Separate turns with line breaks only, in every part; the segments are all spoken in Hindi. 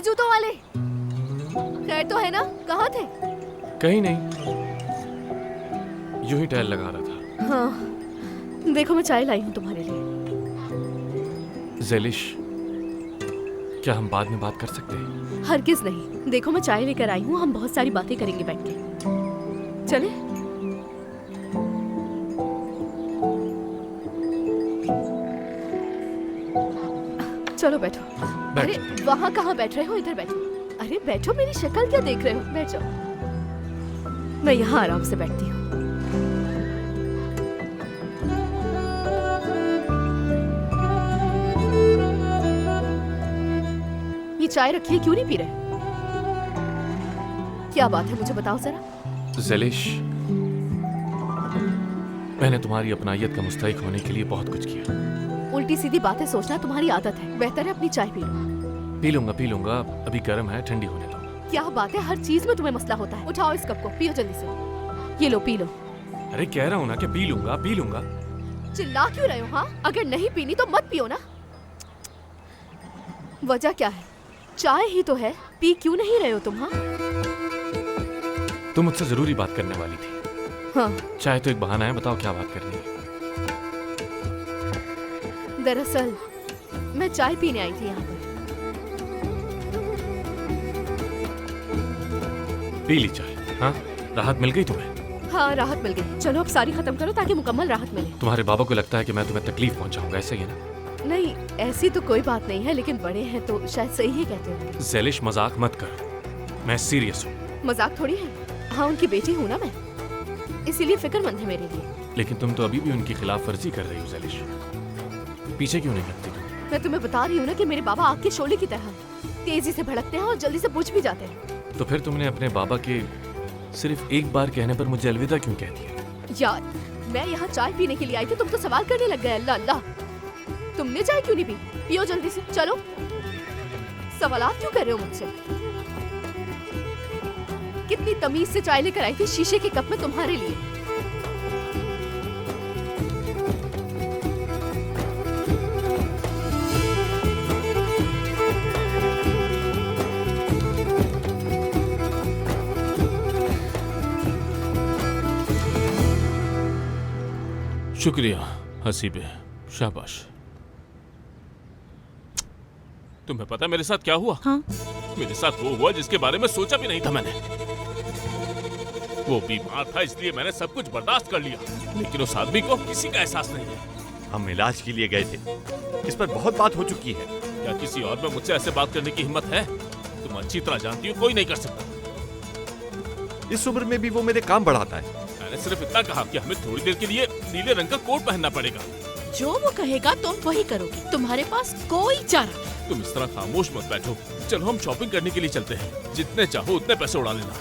जूतों वाले, खैर तो है ना? कहाँ थे?
कहीं नहीं, यूं ही टहल लगा रहा था।
हाँ, देखो मैं चाय लाई हूँ तुम्हारे लिए।
ज़ेलिश, क्या हम बाद में बात कर सकते हैं?
हरगिज नहीं। देखो मैं चाय लेकर आई हूँ, हम बहुत सारी बातें करेंगे बैठ के। चले? चलो बैठो।
बैठ।
अरे वहाँ कहाँ बैठ रहे हो? इधर बैठो। अरे बैठो, मेरी शक्ल क्या देख रहे हो? बैठ जाओ। मैं यहाँ आराम से बैठती हूँ। ये चाय रखी है, क्यों नहीं पी रहे? क्या बात है, मुझे बताओ जरा।
ज़ेलिश, मैंने तुम्हारी अपनायत का मुस्तहिक होने के लिए बहुत कुछ किया।
उल्टी सीधी बातें सोचना तुम्हारी आदत है। बेहतर है अपनी चाय पी लो।
पी लूंगा, अभी गर्म है, ठंडी होने दो।
क्या बात है, हर चीज में तुम्हें मसला होता है। उठाओ इस कप को, पियो जल्दी से। ये लो, पी लो।
अरे कह रहा हूँ ना कि पी लूंगा।
चिल्ला क्यों रहे हो? हाँ, अगर नहीं पीनी तो मत पियो ना। वजह क्या है? चाय ही तो है, पी क्यों नहीं रहे हो तुम? हाँ
तुम मुझसे जरूरी बात करने वाली थी।
हाँ,
चाहे तो एक बहाना है, बताओ क्या बात करनी है?
दरअसल मैं चाय पीने आई थी यहाँ पर।
पी ली चाय? हाँ, राहत मिल गई तुम्हें?
हाँ, राहत मिल गई। चलो अब सारी खत्म करो ताकि मुकम्मल राहत मिले।
तुम्हारे बाबा को लगता है कि मैं तुम्हें तकलीफ पहुंचाऊंगा, ऐसे ही है ना?
नहीं, ऐसी तो कोई बात नहीं है, लेकिन बड़े हैं तो शायद सही ही कहते हो।
ज़ेलिश, मजाक मत करो, मैं सीरियस हूँ।
मजाक थोड़ी है। हाँ, उनकी बेटी हूँ ना मैं, इसीलिए फिक्रमंद है मेरे लिए।
लेकिन तुम तो अभी भी उनकी खिलाफ वर्जी कर रही हो ज़ेलिश। पीछे क्यों नहीं हटती तुम?
मैं तुम्हें बता रही हूँ ना कि मेरे बाबा आग के शोले की तरह तेजी से भड़कते हैं और जल्दी से बुझ भी जाते हैं।
तो फिर तुमने अपने बाबा के सिर्फ एक बार कहने पर मुझे अलविदा क्यों कह दिया?
यार, मैं यहाँ चाय पीने के लिए आई थी, तुम तो सवाल करने लग गए। अल्लाह अल्लाह, तुमने चाय क्यों नहीं पी? पियो जल्दी से, चलो। सवालात क्यों कर रहे हो मुझसे? कितनी तमीज से चाय लेकर आई थी शीशे के कप में तुम्हारे लिए।
शुक्रिया हसीबे, शाबाश। तुम्हें पता मेरे साथ क्या हुआ?
हाँ?
मेरे साथ वो हुआ जिसके बारे में सोचा भी नहीं था मैंने। वो बीमार था इसलिए मैंने सब कुछ बर्दाश्त कर लिया, लेकिन उस आदमी को किसी का एहसास नहीं है।
हम इलाज के लिए गए थे, इस पर बहुत बात हो चुकी है।
क्या किसी और में मुझसे ऐसे बात करने की हिम्मत है? तुम अच्छी तरह जानती हो, कोई नहीं कर सकता।
इस उम्र में भी वो मेरे काम बढ़ाता है।
मैंने सिर्फ इतना कहा कि हमें थोड़ी देर के लिए नीले रंग का कोट पहनना पड़ेगा।
जो वो कहेगा तुम वही करोगे, तुम्हारे पास कोई चारा नहीं।
तुम इस तरह खामोश मत बैठो, चलो हम शॉपिंग करने के लिए चलते हैं। जितने चाहो उतने पैसे उड़ा लेना।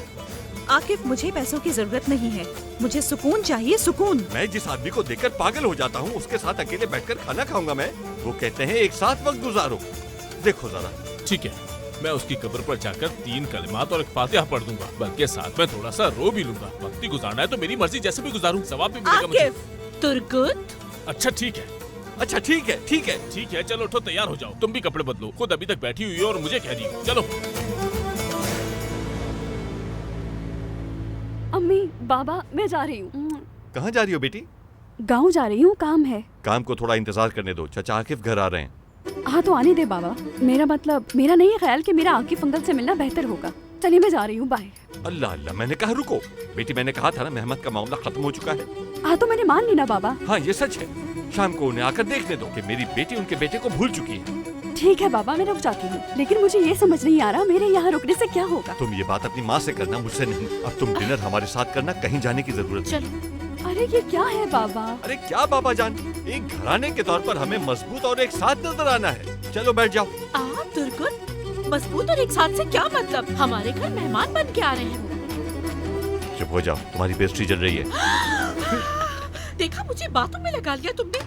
आकिफ, मुझे पैसों की जरूरत नहीं है, मुझे सुकून चाहिए, सुकून।
मैं जिस आदमी को देखकर पागल हो जाता हूँ उसके साथ अकेले बैठकर खाना खाऊंगा मैं? वो कहते हैं एक साथ वक्त गुजारो। देखो जरा।
ठीक है, मैं उसकी कब्र पर जाकर 3 कलिमात और एक फातिहा पढ़ दूंगा, बल्कि साथ में थोड़ा सा रो भी लूंगा। वक्त ही गुजारना है तो मेरी मर्जी, जैसे भी गुजारूं सवाब भी मिलेगा मुझे।
आकिफ, तुर्गुत।
अच्छा ठीक है,
अच्छा ठीक है, ठीक है,
ठीक है, चलो उठो, तैयार हो जाओ। तुम भी कपड़े बदलो, खुद अभी तक बैठी हुई हो और मुझे कह रही हो। चलो।
अम्मी, बाबा, मैं जा रही हूँ।
कहाँ जा रही हो बेटी?
गाँव जा रही हूँ, काम है।
काम को थोड़ा इंतजार करने दो, चाचा आकिफ घर आ रहे हैं।
हाँ तो आने दे बाबा। मेरा मतलब, मेरा नहीं है ख्याल कि मेरा आकिफ अंकल से मिलना बेहतर होगा। चलिए मैं जा रही हूँ, बाय।
अल्लाह अल्लाह, मैंने कहा रुको। बेटी मैंने कहा था ना मेहमत का मामला खत्म हो चुका है।
हाँ तो मैंने मान ली ना बाबा।
हाँ ये सच है। शाम को उन्हें आकर देखने दो कि मेरी बेटी उनके बेटे को भूल चुकी है।
ठीक है बाबा, मैं रुक जाती हूँ, लेकिन मुझे ये समझ नहीं आ रहा मेरे यहाँ रुकने से क्या होगा।
तुम ये बात अपनी माँ से करना, मुझसे नहीं। अब तुम डिनर हमारे साथ करना, कहीं जाने की जरूरत नहीं।
अरे ये क्या है बाबा?
अरे क्या बाबा जान, एक घराने के तौर पर हमें मजबूत और एक साथ नजर आना है। चलो बैठ जाओ।
तुर्गुत, मजबूत और एक साथ से क्या मतलब? हमारे घर मेहमान बन के आ रहे हैं।
चुप हो जाओ, तुम्हारी पेस्ट्री जल रही है।
देखा, मुझे बातों में लगा लिया तुमने।